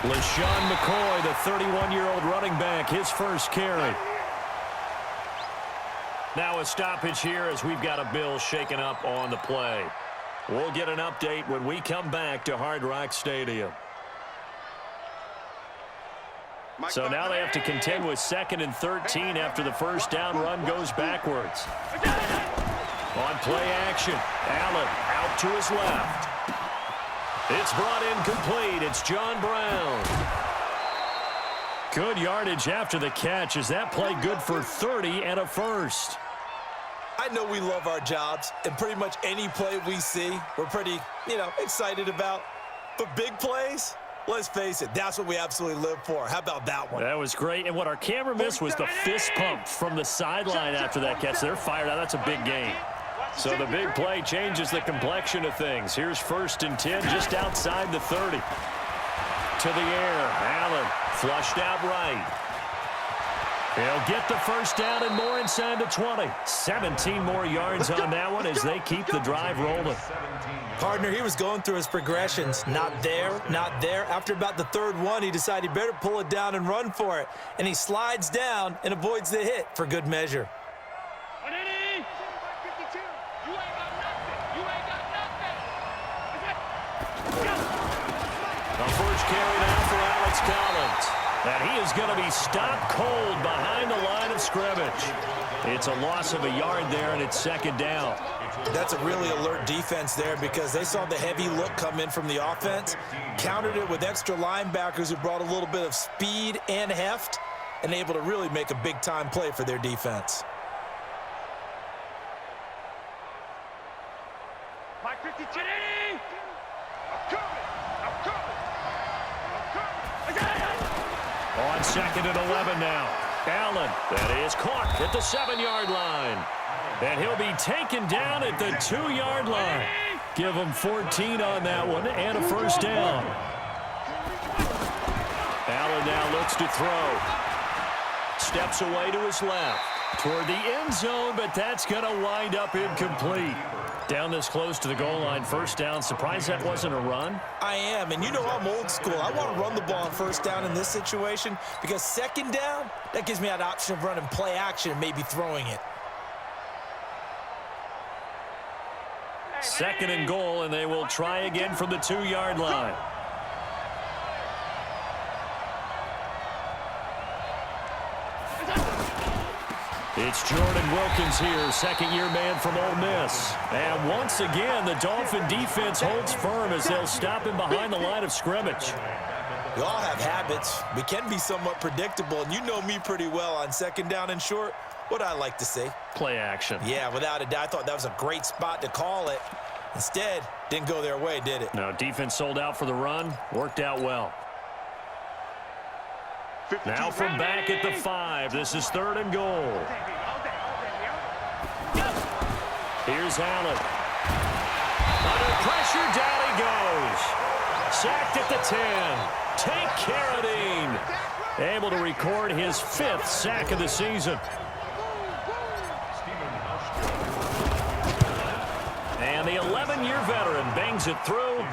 LaShawn McCoy, the 31-year-old running back, his first carry. Now a stoppage here as we've got a Bill shaken up on the play. We'll get an update when we come back to Hard Rock Stadium. So now they have to contend with 2nd and 13 after the first down run goes backwards. On play action, Allen out to his left. It's brought in complete. It's John Brown. Good yardage after the catch. Is that play good for 30 and a first? I know we love our jobs, and pretty much any play we see, we're pretty, excited about. But big plays, let's face it, that's what we absolutely live for. How about that one? That was great. And what our camera missed was the fist pump from the sideline after that catch. They're fired out. That's a big gain. So the big play changes the complexion of things. Here's 1st and 10 just outside the 30. To the air. Allen flushed out right. He'll get the first down and more inside the 20. 17 more yards on that one as they keep the drive rolling. Partner, he was going through his progressions. Not there, not there. After about the 3rd one, he decided he better pull it down and run for it. And he slides down and avoids the hit for good measure. The first carry now for Alex Collins. And he is going to be stopped cold behind the line of scrimmage. It's a loss of a yard there, and it's 2nd down. That's a really alert defense there because they saw the heavy look come in from the offense, countered it with extra linebackers who brought a little bit of speed and heft, and able to really make a big-time play for their defense. Mike 52. On 2nd and 11 now. Allen, that is caught at the 7-yard line. And he'll be taken down at the 2-yard line. Give him 14 on that one and a first down. Allen now looks to throw. Steps away to his left. Toward the end zone, but that's going to wind up incomplete. Down this close to the goal line, first down. Surprised that wasn't a run? I am, and I'm old school. I want to run the ball on first down in this situation because 2nd down, that gives me that option of running play action and maybe throwing it. 2nd and goal, and they will try again from the 2-yard line. It's Jordan Wilkins here, 2nd-year man from Ole Miss. And once again, the Dolphin defense holds firm as they'll stop him behind the line of scrimmage. We all have habits. We can be somewhat predictable, and you know me pretty well on 2nd down and short. What I like to see. Play action. Yeah, without a doubt. I thought that was a great spot to call it. Instead, didn't go their way, did it? No, defense sold out for the run. Worked out well. Now from back at the 5. This is 3rd and goal. Here's Allen. Under pressure, down he goes. Sacked at the 10. Take Carradine. Able to record his 5th sack of the season. And the 11-year veteran bangs it through.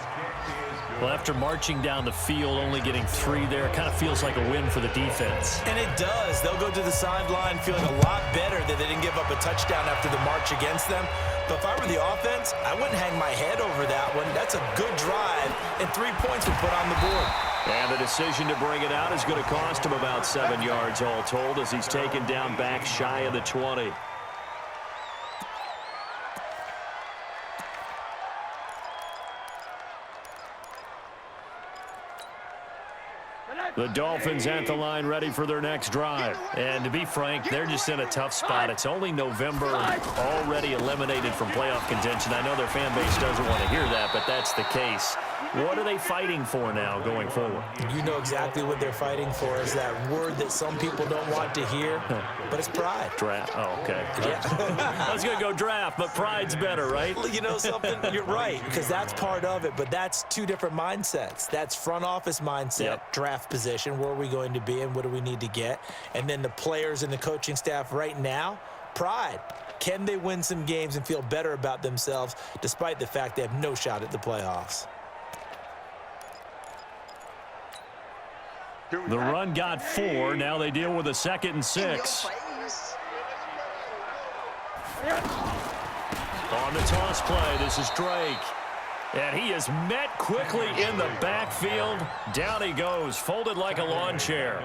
Well, after marching down the field, only getting 3 there, kind of feels like a win for the defense. And it does. They'll go to the sideline feeling a lot better that they didn't give up a touchdown after the march against them. But if I were the offense, I wouldn't hang my head over that one. That's a good drive, and 3 points were put on the board. And the decision to bring it out is going to cost him about 7 yards all told as he's taken down back shy of the 20. The Dolphins at the line ready for their next drive. And to be frank, they're just in a tough spot. It's only November, already eliminated from playoff contention. I know their fan base doesn't want to hear that, but that's the case. What are they fighting for now going forward? You know exactly what they're fighting for is that word that some people don't want to hear, but it's pride. Draft. Oh, okay. Yeah. I was going to go draft, but pride's better, right? You know something? You're right, because that's part of it, but that's 2 different mindsets. That's front office mindset, draft position, where are we going to be and what do we need to get? And then the players and the coaching staff right now, pride. Can they win some games and feel better about themselves despite the fact they have no shot at the playoffs? The run got 4. Now they deal with a 2nd and 6. On the toss play, this is Drake. And he is met quickly in the backfield. Down he goes, folded like a lawn chair.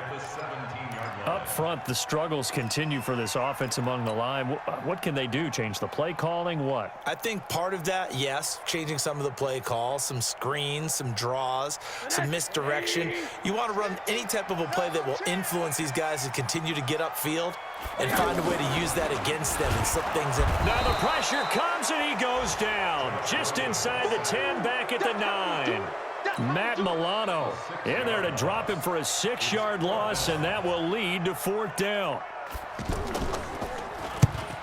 Up front, the struggles continue for this offense among the line. What can they do? Change the play calling? What? I think part of that, yes, changing some of the play calls, some screens, some draws, some misdirection. You want to run any type of a play that will influence these guys to continue to get upfield and find a way to use that against them and slip things in. Now the pressure comes and he goes down. Just inside the 10, back at the 9. Matt Milano in there to drop him for a 6-yard loss, and that will lead to 4th down.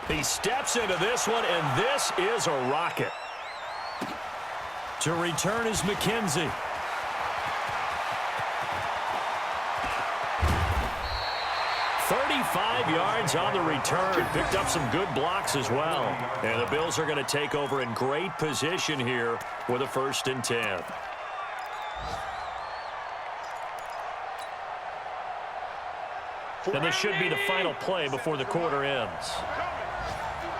He steps into this one, and this is a rocket. To return is McKenzie. "35 yards on the return." Picked up some good blocks as well. And the Bills are going to take over in great position here with a 1st and 10. And this should be the final play before the quarter ends.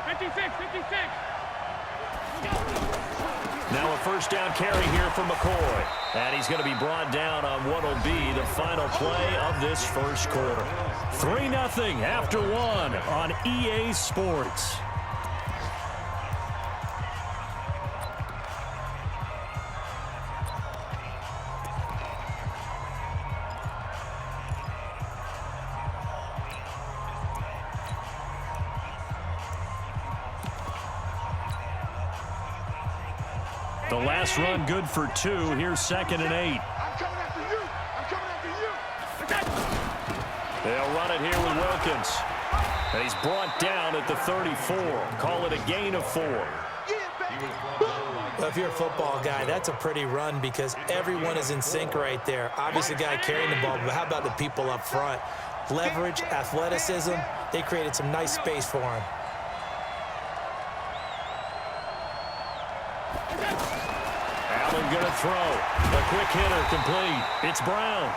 56. Now a 1st down carry here for McCoy. And he's going to be brought down on what will be the final play of this 1st quarter. 3-0 after 1 on EA Sports. The last run good for 2. Here's 2nd and 8. I'm coming after you. They'll run it here with Wilkins. And he's brought down at the 34. Call it a gain of 4. Well, if you're a football guy, that's a pretty run because everyone is in sync right there. Obviously, the guy carrying the ball, but how about the people up front? Leverage, athleticism, they created some nice space for him. Allen going to throw. A quick hitter complete. It's Brown.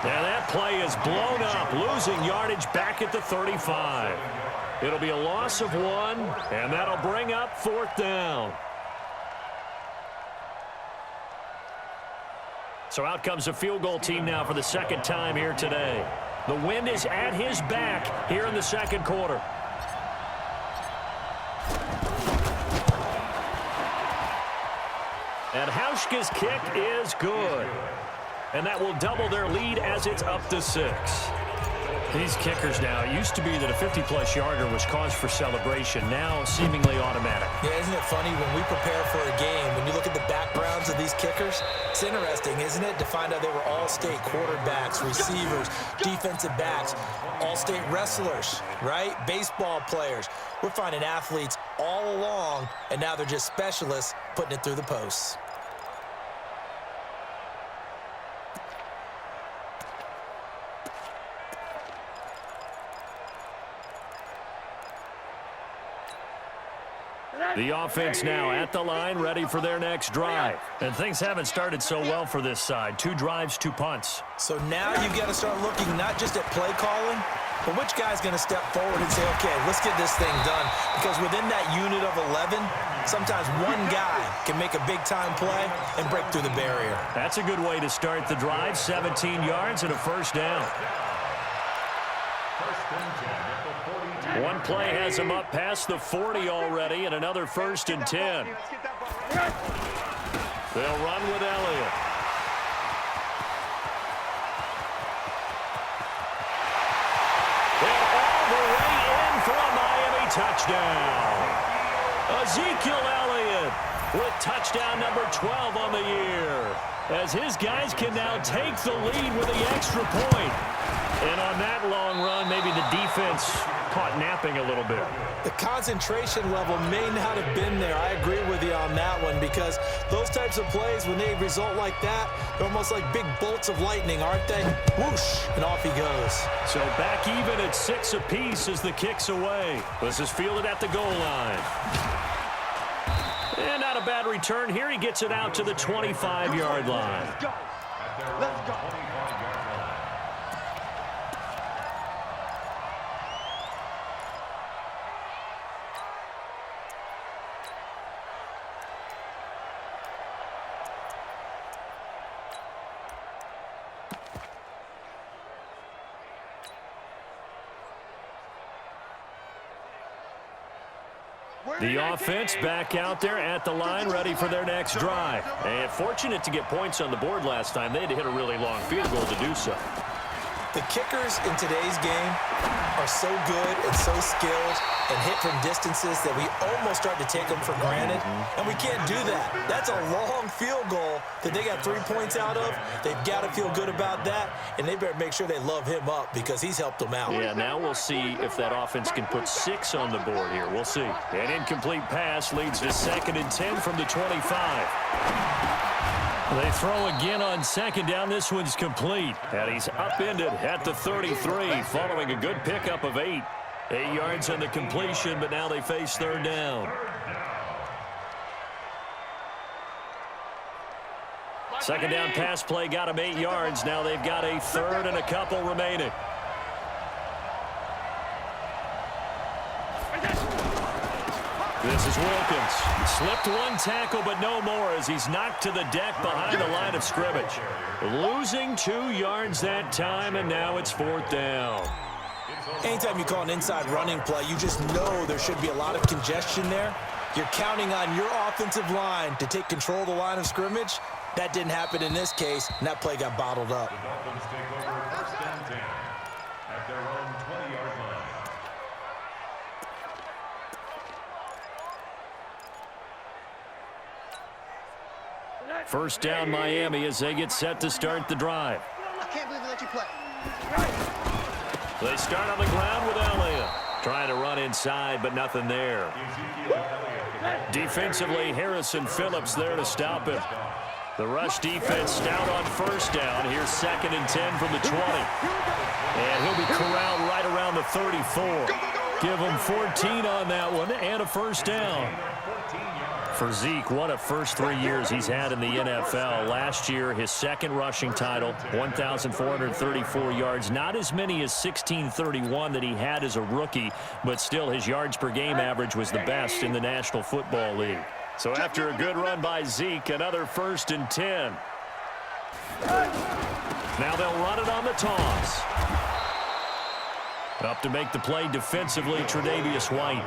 And that play is blown up, losing yardage back at the 35. It'll be a loss of 1, and that'll bring up 4th down. So out comes the field goal team now for the 2nd time here today. The wind is at his back here in the 2nd quarter. And Hauschka's kick is good. And that will double their lead as it's up to 6. These kickers now, it used to be that a 50-plus yarder was cause for celebration. Now seemingly automatic. Yeah, isn't it funny when we prepare for a game, when you look at the backgrounds of these kickers, it's interesting, isn't it, to find out they were all-state quarterbacks, receivers, defensive backs, all-state wrestlers, right? Baseball players. We're finding athletes all along, and now they're just specialists putting it through the posts. The offense now at the line, ready for their next drive. And things haven't started so well for this side. 2 drives, 2 punts. So now you've got to start looking not just at play calling, but which guy's going to step forward and say, okay, let's get this thing done. Because within that unit of 11, sometimes one guy can make a big-time play and break through the barrier. That's a good way to start the drive. 17 yards and a 1st down. One play has him up past the 40 already, and another 1st and 10. They'll run with Elliott. And all the way in for a Miami touchdown. Ezekiel Elliott with touchdown number 12 on the year, as his guys can now take the lead with the extra point. And on that long run, maybe the defense caught napping a little bit. The concentration level may not have been there. I agree with you on that one, because those types of plays, when they result like that, they're almost like big bolts of lightning, aren't they? Whoosh, and off he goes. So back even at 6 apiece as the kick's away. This is fielded at the goal line. And not a bad return here. He gets it out to the 25-yard line. Let's go. The offense back out there at the line, ready for their next drive. And fortunate to get points on the board last time. They had to hit a really long field goal to do so. The kickers in today's game are so good and so skilled and hit from distances that we almost start to take them for granted, and we can't do that. That's a long field goal that they got 3 points out of. They've got to feel good about that, and they better make sure they love him up because he's helped them out. Yeah, now we'll see if that offense can put 6 on the board here. We'll see. An incomplete pass leads to 2nd and 10 from the 25. They throw again on 2nd down. This one's complete. And he's upended at the 33 following a good pickup of 8. 8 yards on the completion, but now they face 3rd down. 2nd down pass play got him 8 yards. Now they've got a 3rd and a couple remaining. This is Wilkins. Slipped one tackle, but no more as he's knocked to the deck behind the line of scrimmage. Losing 2 yards that time, and now it's 4th down. Anytime you call an inside running play, you just know there should be a lot of congestion there. You're counting on your offensive line to take control of the line of scrimmage. That didn't happen in this case, and that play got bottled up. The Dolphins take over 1st and 10 at their own 20-yard line. First down Miami as they get set to start the drive. I can't believe they let you play. They start on the ground with Elliott. Trying to run inside, but nothing there. Defensively, Harrison Phillips there to stop him. The rush defense stout on 1st down. Here's 2nd and 10 from the 20. And he'll be corralled right around the 34. Give him 14 on that one and a 1st down. For Zeke, what a first 3 years he's had in the NFL. Last year, his 2nd rushing title, 1,434 yards. Not as many as 1,631 that he had as a rookie, but still his yards per game average was the best in the National Football League. So after a good run by Zeke, another 1st and 10. Now they'll run it on the toss. Up to make the play defensively, Tre'Davious White.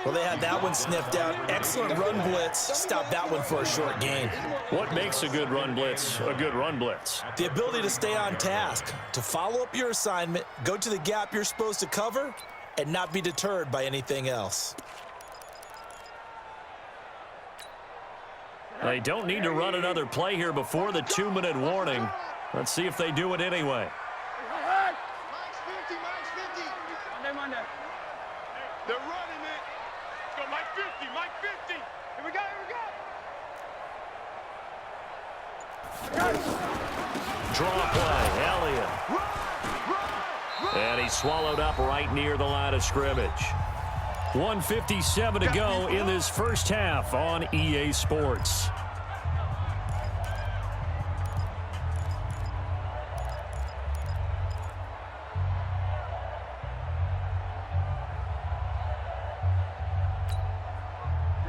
Well, they had that one sniffed out. Excellent run blitz. Stop that one for a short gain. What makes a good run blitz a good run blitz? The ability to stay on task, to follow up your assignment, go to the gap you're supposed to cover, and not be deterred by anything else. They don't need to run another play here before the 2-minute warning. Let's see if they do it anyway. Mike's 50, Mike's 50. Monday. They're running it. Let's go, Mike 50, Mike 50. Here we go, Draw play, Elliott. And he's swallowed up right near the line of scrimmage. 1:57 to go in this first half on EA Sports.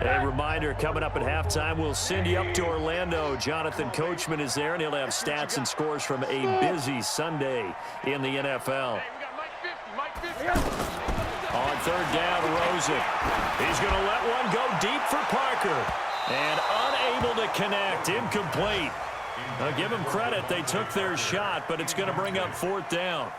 A reminder, coming up at halftime, we'll send you up to Orlando. Jonathan Coachman is there, and he'll have stats and scores from a busy Sunday in the NFL. Hey, we got Mike 50, Mike 50. On 3rd down, Rosen. He's going to let one go deep for Parker. And unable to connect, incomplete. Now, give them credit, they took their shot, but it's going to bring up 4th down.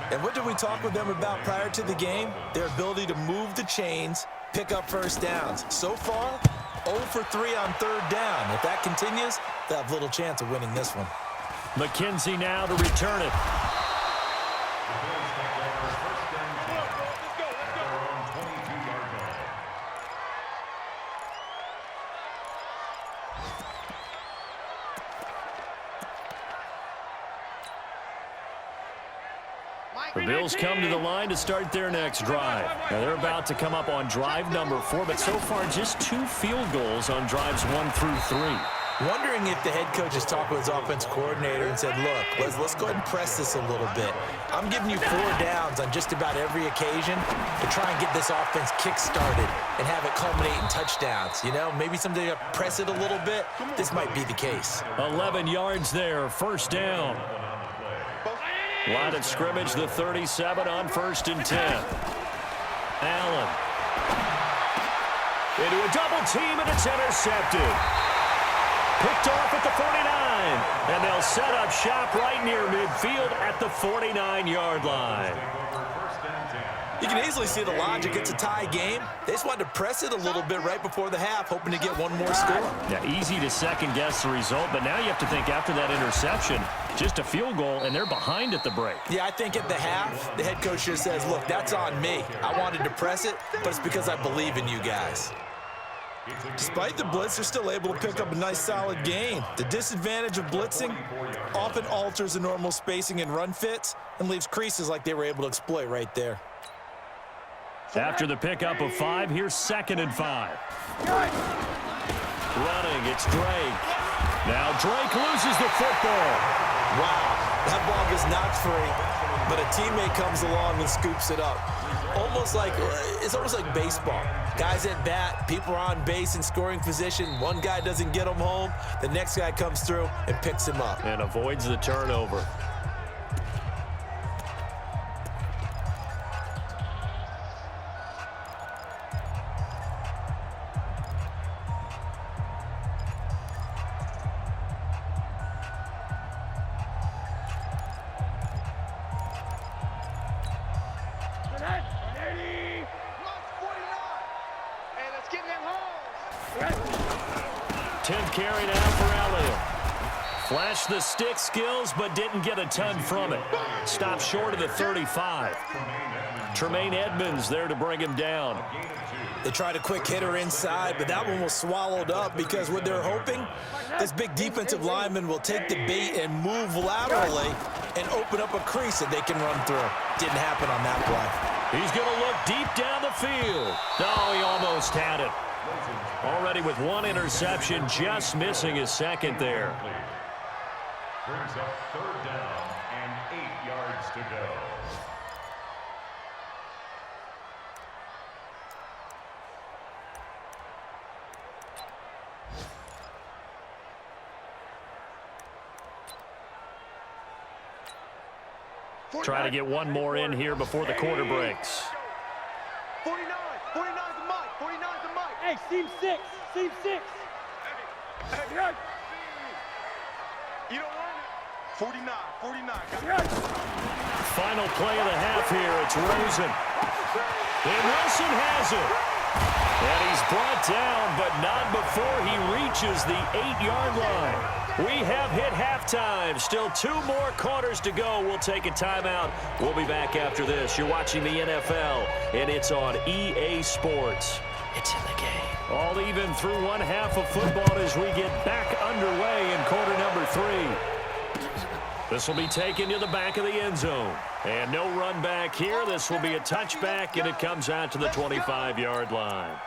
And what did we talk with them about prior to the game? Their ability to move the chains, pick up 1st downs. So far, 0 for 3 on 3rd down. If that continues, they'll have little chance of winning this one. McKenzie now to return it. The Bills come to the line to start their next drive. Now they're about to come up on drive number 4, but so far just 2 field goals on drives 1 through 3. Wondering if the head coach has talked with his offense coordinator and said, look, let's go ahead and press this a little bit. I'm giving you 4 downs on just about every occasion to try and get this offense kick-started and have it culminate in touchdowns. You know, maybe someday to press it a little bit. This might be the case. 11 yards there, 1st down. Line of scrimmage, the 37 on 1st and 10. Allen. Into a double team, and it's intercepted. Picked off at the 49, and they'll set up shop right near midfield at the 49-yard line. You can easily see the logic. It's a tie game. They just wanted to press it a little bit right before the half, hoping to get one more score. Yeah, easy to second-guess the result, but now you have to think after that interception, just a field goal, and they're behind at the break. Yeah, I think at the half, the head coach just says, look, that's on me. I wanted to press it, but it's because I believe in you guys. Despite the blitz, they're still able to pick up a nice, solid gain. The disadvantage of blitzing often alters the normal spacing and run fits and leaves creases like they were able to exploit right there. After the pickup of 5, here's 2nd and 5. Running, it's Drake. Now Drake loses the football. Wow, that ball gets knocked free, but a teammate comes along and scoops it up. It's almost like baseball. Guys at bat, people are on base in scoring position. One guy doesn't get him home. The next guy comes through and picks him up. And avoids the turnover. Carry now for Elliott. Flashed the stick skills, but didn't get a ton from it. Stopped short of the 35. Tremaine Edmonds there to bring him down. They tried a quick hitter inside, but that one was swallowed up because what they're hoping, this big defensive lineman will take the bait and move laterally and open up a crease that they can run through. Didn't happen on that play. He's going to look deep down the field. Oh, he almost had it. Already with 1 interception, just missing his 2nd there. Brings up 3rd down and 8 yards to go. Try to get one more in here before the quarter breaks. 49's the mic. 49's the mic. Hey, seam 6. Seam 6. Hey, you don't want it. 49. Final play of the half here. It's Rosen. And Wilson has it. And he's brought down, but not before he reaches the 8-yard line. We have hit halftime. Still 2 more quarters to go. We'll take a timeout. We'll be back after this. You're watching the NFL, and it's on EA Sports. It's in the game. All even through 1 half of football as we get back underway in quarter number 3. This will be taken to the back of the end zone. And no run back here. This will be a touchback, and it comes out to the 25-yard line.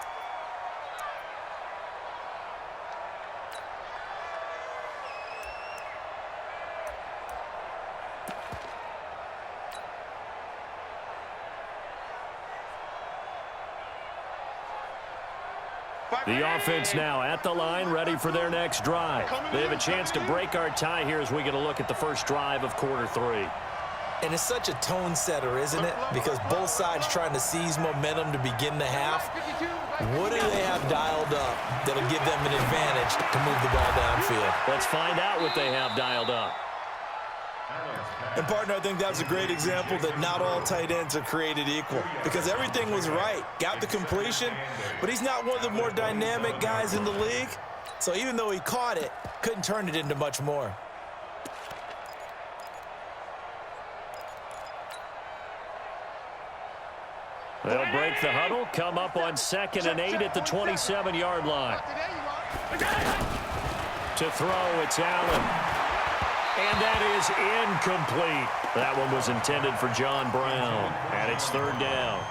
The offense now at the line, ready for their next drive. They have a chance to break our tie here as we get a look at the first drive of quarter 3. And it's such a tone setter, isn't it? Because both sides trying to seize momentum to begin the half. What do they have dialed up that'll give them an advantage to move the ball downfield? Let's find out what they have dialed up. And, partner, I think that was a great example that not all tight ends are created equal because everything was right. Got the completion, but he's not one of the more dynamic guys in the league. So even though he caught it, couldn't turn it into much more. They'll break the huddle, come up on 2nd and 8 at the 27-yard line. To throw, it's Allen. And that is incomplete. That one was intended for John Brown. And it's 3rd down.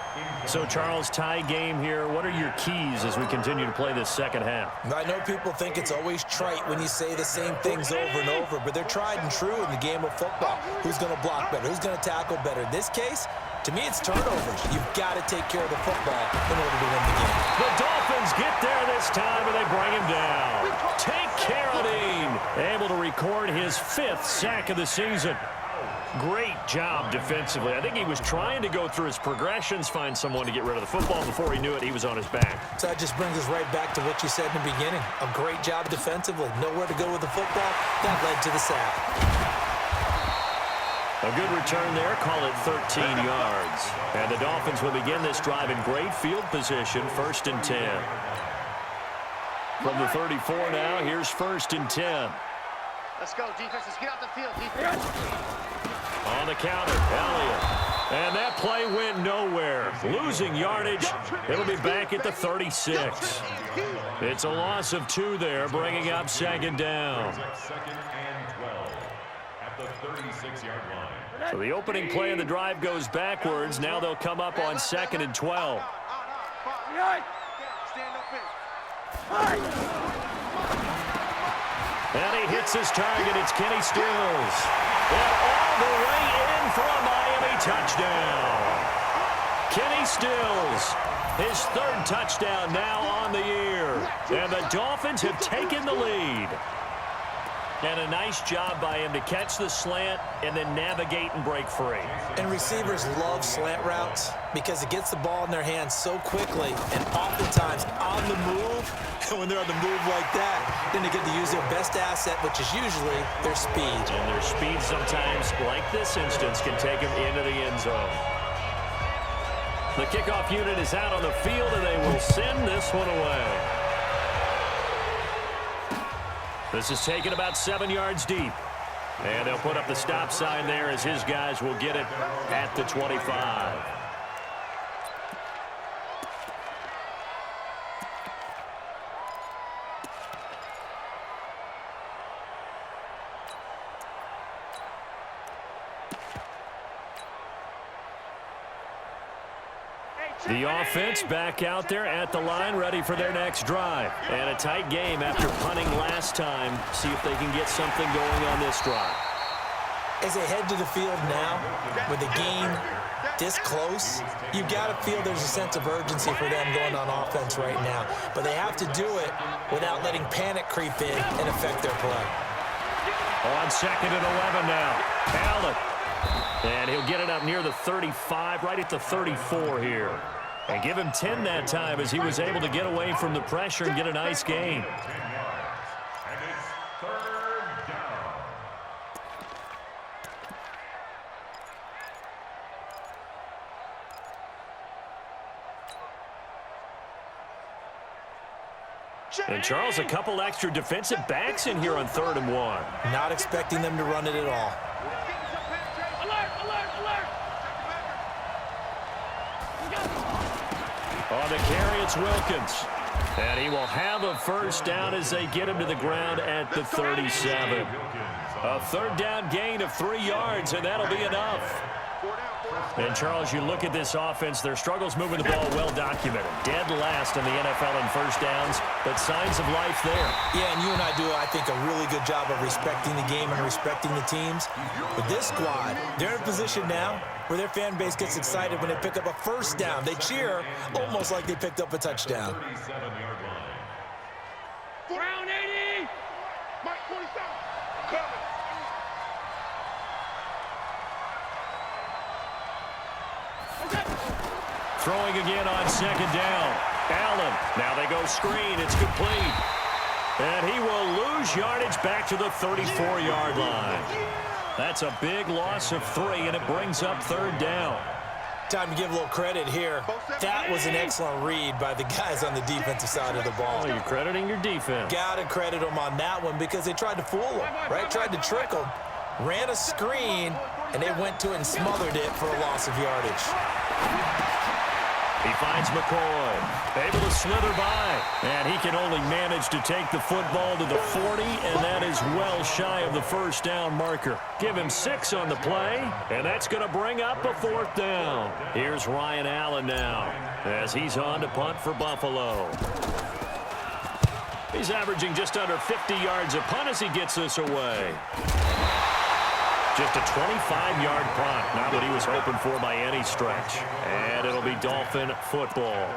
So, Charles, tie game here. What are your keys as we continue to play this second half? I know people think it's always trite when you say the same things over and over, but they're tried and true in the game of football. Who's going to block better? Who's going to tackle better? In this case, to me, it's turnovers. You've got to take care of the football in order to win the game. The Dolphins get there this time, and they bring him down. Take care of Dean. Able to record his 5th sack of the season. Great job defensively. I think he was trying to go through his progressions, find someone to get rid of the football. Before he knew it, he was on his back. So that just brings us right back to what you said in the beginning. A great job defensively. Nowhere to go with the football. That led to the sack. A good return there. Call it 13 yards. And the Dolphins will begin this drive in great field position. 1st and 10. From the 34 now, here's 1st and 10. Let's go, defense. Let's get out the field, defense. On the counter, Elliott. And that play went nowhere. Losing yardage. It'll be back at the 36. It's a loss of 2 there, bringing up 2nd down. 2nd and 12 at the 36-yard line. So the opening play of the drive goes backwards. Now they'll come up on 2nd and 12. Stand up in. And he hits his target. It's Kenny Stills. And all the way in for a Miami touchdown. Kenny Stills, his 3rd touchdown now on the year. And the Dolphins have taken the lead. And a nice job by him to catch the slant and then navigate and break free. And receivers love slant routes because it gets the ball in their hands so quickly and oftentimes on the move. And when they're on the move like that, then they get to use their best asset, which is usually their speed. And their speed sometimes, like this instance, can take them into the end zone. The kickoff unit is out on the field, and they will send this one away. This is taken about 7 yards deep. And they'll put up the stop sign there as his guys will get it at the 25. The offense back out there at the line, ready for their next drive. And a tight game after punting last time. See if they can get something going on this drive. As they head to the field now, with the game this close, you've got to feel there's a sense of urgency for them going on offense right now. But they have to do it without letting panic creep in and affect their play. On 2nd and 11 now. Allen. And he'll get it up near the 35, right at the 34 here. And give him 10 that time as he was able to get away from the pressure and get a nice gain. 10 yards. And it's 3rd down. And Charles, a couple extra defensive backs in here on 3rd and 1. Not expecting them to run it at all. On the carry, it's Wilkins. And he will have a 1st down as they get him to the ground at the 37. A 3rd down gain of 3 yards, and that'll be enough. And, Charles, you look at this offense, their struggles moving the ball well documented. Dead last in the NFL in 1st downs, but signs of life there. Yeah, and you and I do, I think, a really good job of respecting the game and respecting the teams. But this squad, they're in a position now where their fan base gets excited when they pick up a 1st down. They cheer almost like they picked up a touchdown. 37-yard line. Brown 80. Mike 47. Coming. Throwing again on 2nd down. Allen. Now they go screen. It's complete. And he will lose yardage back to the 34-yard line. That's a big loss of 3, and it brings up 3rd down. Time to give a little credit here. That was an excellent read by the guys on the defensive side of the ball. Oh, you're crediting your defense. Got to credit them on that one because they tried to fool them, right? Tried to trick them. Ran a screen, and they went to it and smothered it for a loss of yardage. He finds McCoy, able to slither by, and he can only manage to take the football to the 40, and that is well shy of the 1st down marker. Give him 6 on the play, and that's going to bring up a 4th down. Here's Ryan Allen now as he's on to punt for Buffalo. He's averaging just under 50 yards a punt as he gets this away. Just a 25-yard punt, not what he was hoping for by any stretch. And it'll be Dolphin football.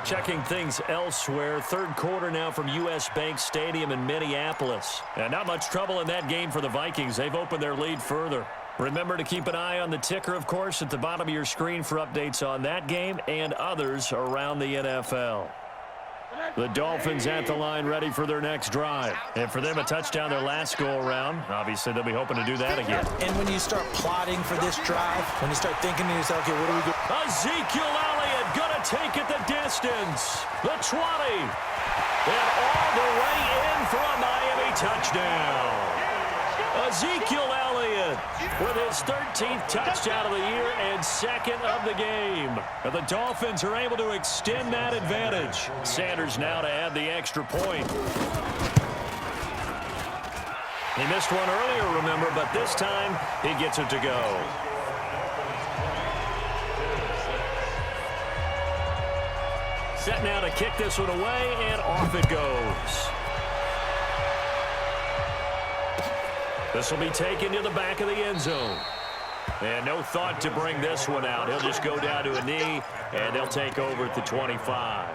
Checking things elsewhere, 3rd quarter now from U.S. Bank Stadium in Minneapolis. And not much trouble in that game for the Vikings. They've opened their lead further. Remember to keep an eye on the ticker, of course, at the bottom of your screen for updates on that game and others around the NFL. The Dolphins at the line ready for their next drive. And for them, a touchdown their last go-around. Obviously, they'll be hoping to do that again. And when you start plotting for this drive, when you start thinking to yourself, okay, what do we do? Ezekiel Elliott going to take it the distance. The 20. And all the way in for a Miami touchdown. Ezekiel Elliott with his 13th touchdown of the year and second of the game. And the Dolphins are able to extend that advantage. Sanders now to add the extra point. He missed one earlier, remember, but this time he gets it to go. Set now to kick this one away, and off it goes. This will be taken to the back of the end zone. And no thought to bring this one out. He'll just go down to a knee, and they'll take over at the 25.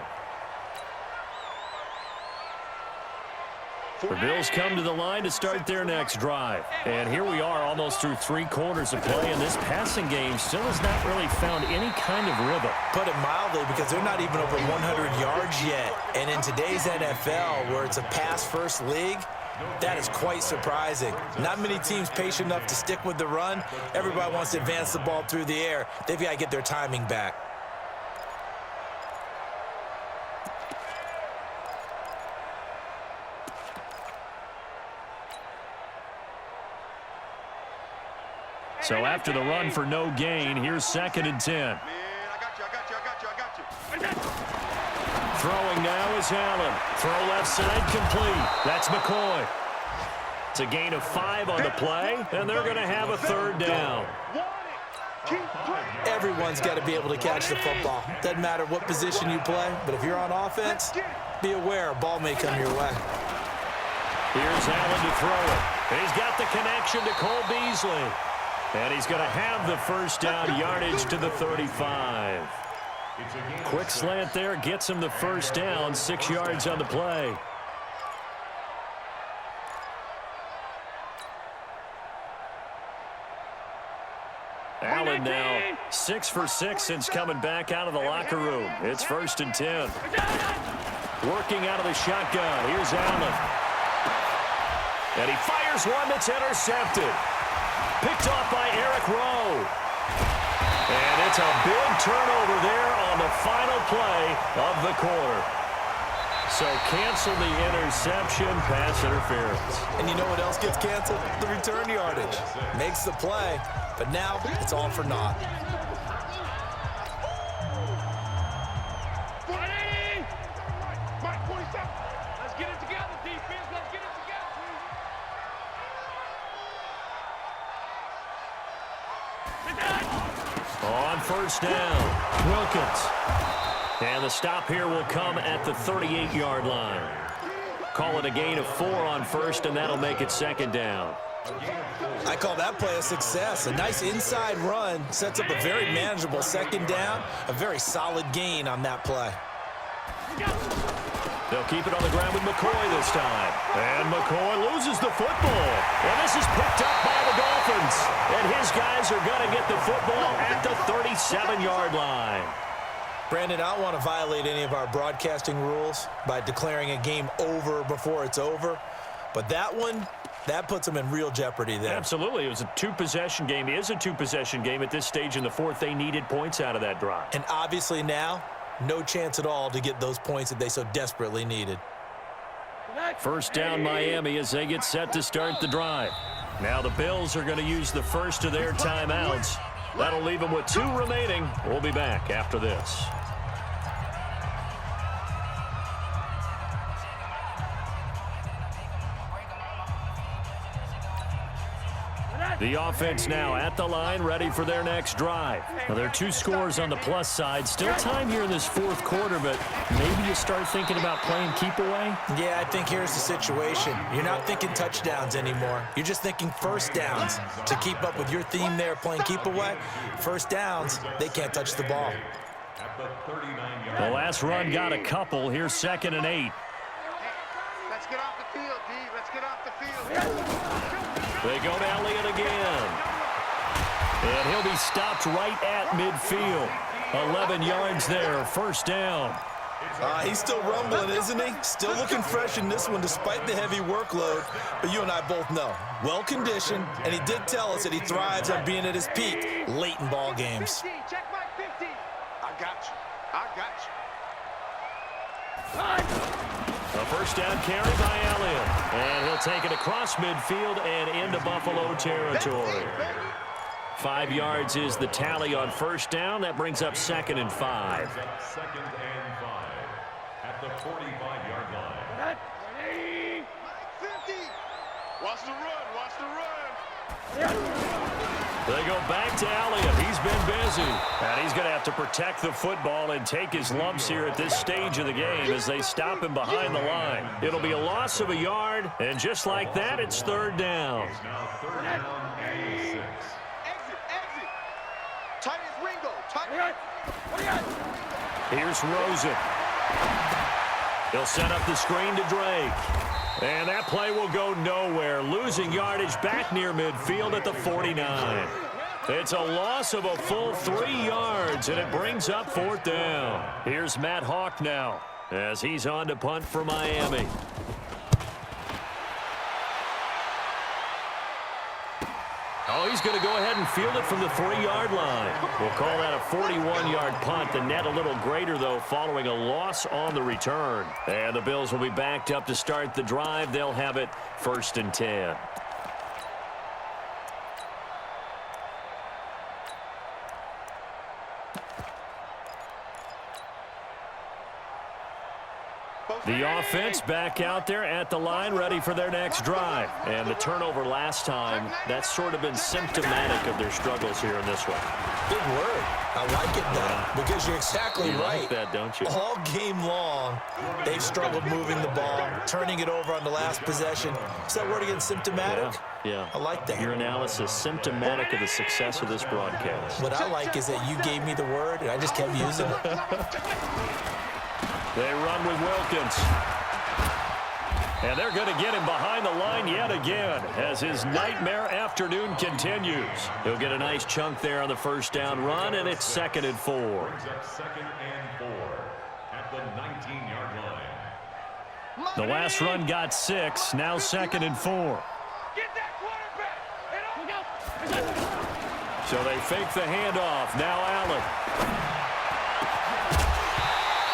The Bills come to the line to start their next drive. And here we are almost through 3 quarters of play, and this passing game still has not really found any kind of rhythm. Put it mildly, because they're not even over 100 yards yet. And in today's NFL, where it's a pass-first league, that is quite surprising. Not many teams patient enough to stick with the run. Everybody wants to advance the ball through the air. They've got to get their timing back. So after the run for no gain, here's 2nd and 10. Man, I got you. Throwing now is Allen. Throw left side complete. That's McCoy. It's a gain of 5 on the play, and they're going to have a 3rd down. Everyone's got to be able to catch the football. Doesn't matter what position you play, but if you're on offense, be aware a ball may come your way. Here's Allen to throw it. And he's got the connection to Cole Beasley. And he's going to have the 1st down, yardage to the 35. Quick slant there, gets him the 1st down, 6 yards on the play. Allen now 6 for 6 since coming back out of the locker room. It's 1st and 10. Working out of the shotgun. Here's Allen. And he fires one that's intercepted. Picked off by Eric Rowe. And it's a big turnover there on the final play of the quarter. So cancel the interception, pass interference. And you know what else gets canceled? The return yardage. Makes the play, but now it's all for naught. Mike, 47. Let's get it together, defense. Let's get it together. On 1st down, Wilkins. And the stop here will come at the 38-yard line. Call it a gain of 4 on 1st, and that'll make it 2nd down. I call that play a success. A nice inside run sets up a very manageable 2nd down. A very solid gain on that play. They'll keep it on the ground with McCoy this time. And McCoy loses the football. And this is picked up by the Dolphins. And his guys are going to get the football at the 37-yard line. Brandon, I don't want to violate any of our broadcasting rules by declaring a game over before it's over. But that one, that puts them in real jeopardy there. Absolutely. It was a 2-possession game. It is a 2-possession game at this stage in the 4th. They needed points out of that drive. And obviously now, no chance at all to get those points that they so desperately needed. 1st down Miami as they get set to start the drive. Now the Bills are going to use the first of their timeouts. That'll leave them with 2 remaining. We'll be back after this. The offense now at the line, ready for their next drive. Now, there are 2 scores on the plus side. Still time here in this 4th quarter, but maybe you start thinking about playing keep away? Yeah, I think here's the situation. You're not thinking touchdowns anymore. You're just thinking 1st downs. To keep up with your theme there, playing keep away, 1st downs, they can't touch the ball. The last run got a couple. Here's 2nd and 8. Let's get off the field, D. Let's get off the field. They go to Elliott again. And he'll be stopped right at midfield. 11 yards there, first down. He's still rumbling, isn't he? Still looking fresh in this one despite the heavy workload. But you and I both know, well-conditioned, and he did tell us that he thrives on being at his peak late in ball games. Check my 50. I got you. I got you. A first down carry by Elliott. And he'll take it across midfield and into Buffalo territory. 5 yards is the tally on first down. That brings up 2nd and 5. Second and 5 at the 45-yard line. 50. Watch the run. Watch the run. They go back to Elliott. He's been busy. And he's going to have to protect the football and take his lumps here at this stage of the game as they stop him behind the line. It'll be a loss of a yard, and just like that, it's 3rd down. It's now 3rd down and 6. Exit. Tight as Ringo. Tight. Here's Rosen. He'll set up the screen to Drake. And that play will go nowhere. Losing yardage back near midfield at the 49. It's a loss of a full 3 yards, and it brings up 4th down. Here's Matt Hawk now as he's on to punt for Miami. Oh, he's going to go ahead and field it from the 3-yard line. We'll call that a 41-yard punt. The net a little greater, though, following a loss on the return. And the Bills will be backed up to start the drive. They'll have it 1st and 10. The offense back out there at the line, ready for their next drive. And the turnover last time, that's sort of been symptomatic of their struggles here in this one. Big word. I like it, though, because you're exactly You right. like that, don't you? All game long, they've struggled moving the ball, turning it over on the last possession. Is that word again, symptomatic? Yeah. I like that. Your analysis, symptomatic of the success of this broadcast. What I like is that you gave me the word, and I just kept using it. They run with Wilkins. And they're going to get him behind the line yet again as his nightmare afternoon continues. He'll get a nice chunk there on the first down run, and it's 2nd and 4. Brings up 2nd and 4 at the 19-yard line. The last run got 6, now 2nd and 4. Get that quarterback. So they fake the handoff. Now Allen.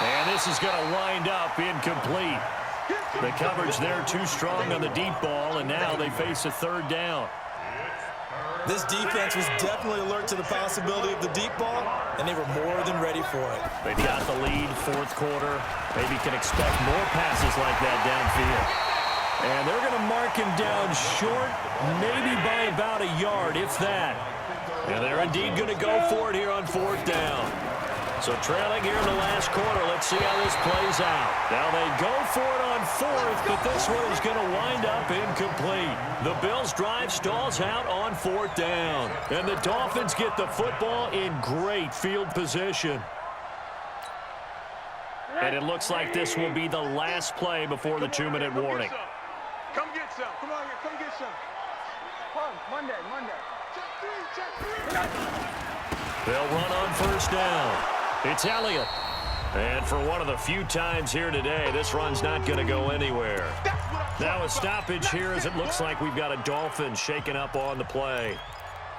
And this is going to wind up incomplete. The coverage there too strong on the deep ball, and now they face a 3rd down. This defense was definitely alert to the possibility of the deep ball, and they were more than ready for it. They've got the lead, 4th quarter. Maybe can expect more passes like that downfield. And they're going to mark him down short, maybe by about a yard, if that. And they're indeed going to go for it here on 4th down. So trailing here in the last quarter. Let's see how this plays out. Now they go for it on 4th, but this one is going to wind up incomplete. The Bills' drive stalls out on 4th down. And the Dolphins get the football in great field position. And it looks like this will be the last play before the 2-minute warning. Come get some. Come on here. Come get some. Come, Monday. Check 3. They'll run on first down. It's Elliott. And for one of the few times here today, this run's not going to go anywhere. Now a stoppage here as it looks like we've got a Dolphin shaking up on the play.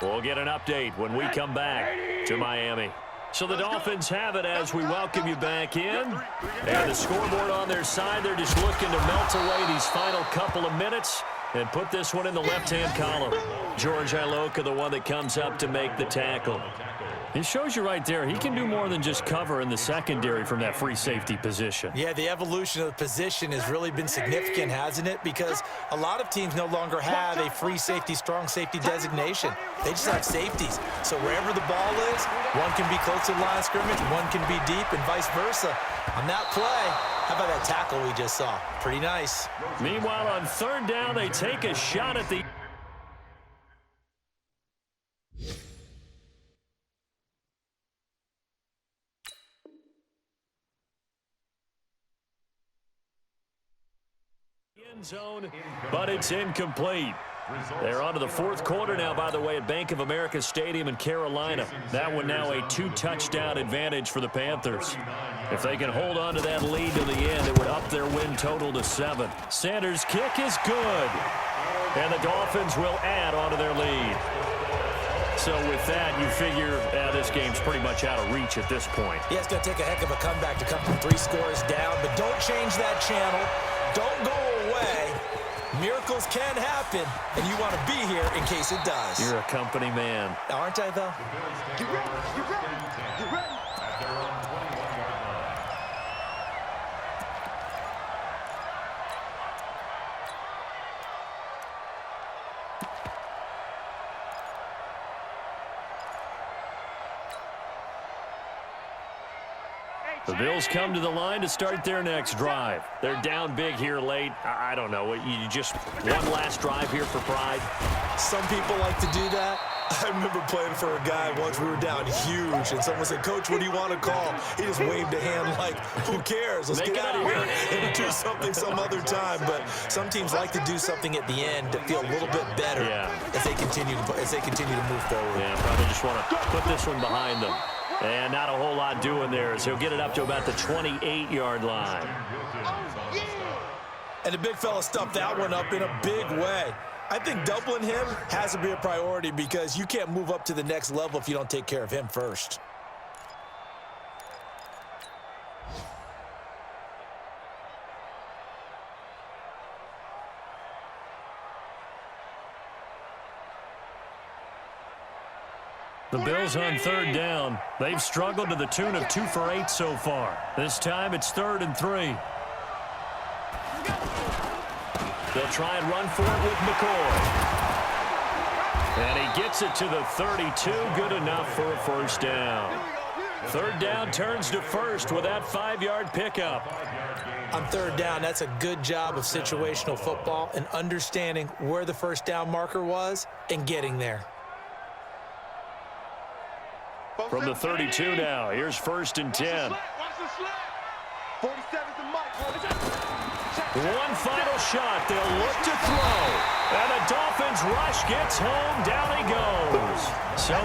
We'll get an update when we come back to Miami. So the Dolphins have it as we welcome you back in. And the scoreboard on their side, they're just looking to melt away these final couple of minutes and put this one in the left-hand column. George Iloka, the one that comes up to make the tackle. It shows you right there, he can do more than just cover in the secondary from that free safety position. Yeah, the evolution of the position has really been significant, hasn't it? Because a lot of teams no longer have a free safety, strong safety designation. They just have safeties. So wherever the ball is, one can be close to the line of scrimmage, one can be deep, and vice versa. On that play, how about that tackle we just saw? Pretty nice. Meanwhile, on 3rd down, they take a shot at the end zone, but it's incomplete. They're on to the fourth quarter now, by the way, at Bank of America Stadium in Carolina. That one now a 2-touchdown advantage for the Panthers. If they can hold on to that lead to the end, it would up their win total to 7. Sanders' kick is good. And the Dolphins will add on to their lead. So with that, you figure this game's pretty much out of reach at this point. Yeah, it's going to take a heck of a comeback to come from 3 scores down, but don't change that channel. Don't go away. Miracles can happen, and you want to be here in case it does. You're a company man. Aren't I, though? Get ready, get ready, get ready. The Bills come to the line to start their next drive. They're down big here late. I don't know. You just one last drive here for pride? Some people like to do that. I remember playing for a guy once. We were down huge, and someone said, "Coach, what do you want to call?" He just waved a hand like, who cares? Let's get out of here and do something some other time. But some teams like to do something at the end to feel a little bit better as they continue to move forward. Yeah, probably just want to put this one behind them. And not a whole lot doing there, so he'll get it up to about the 28-yard line. And the big fella stuffed that one up in a big way. I think doubling him has to be a priority because you can't move up to the next level if you don't take care of him first. The Bills on 3rd down. They've struggled to the tune of 2 for 8 so far. This time it's 3rd and 3. They'll try and run for it with McCoy. And he gets it to the 32. Good enough for a first down. 3rd down turns to 1st with that 5-yard pickup. On 3rd down, that's a good job of situational football and understanding where the first down marker was and getting there. From the 32 now, here's 1st and 10. 47's the mic. One final shot. They'll look to throw. And the Dolphins rush gets home. Down he goes. So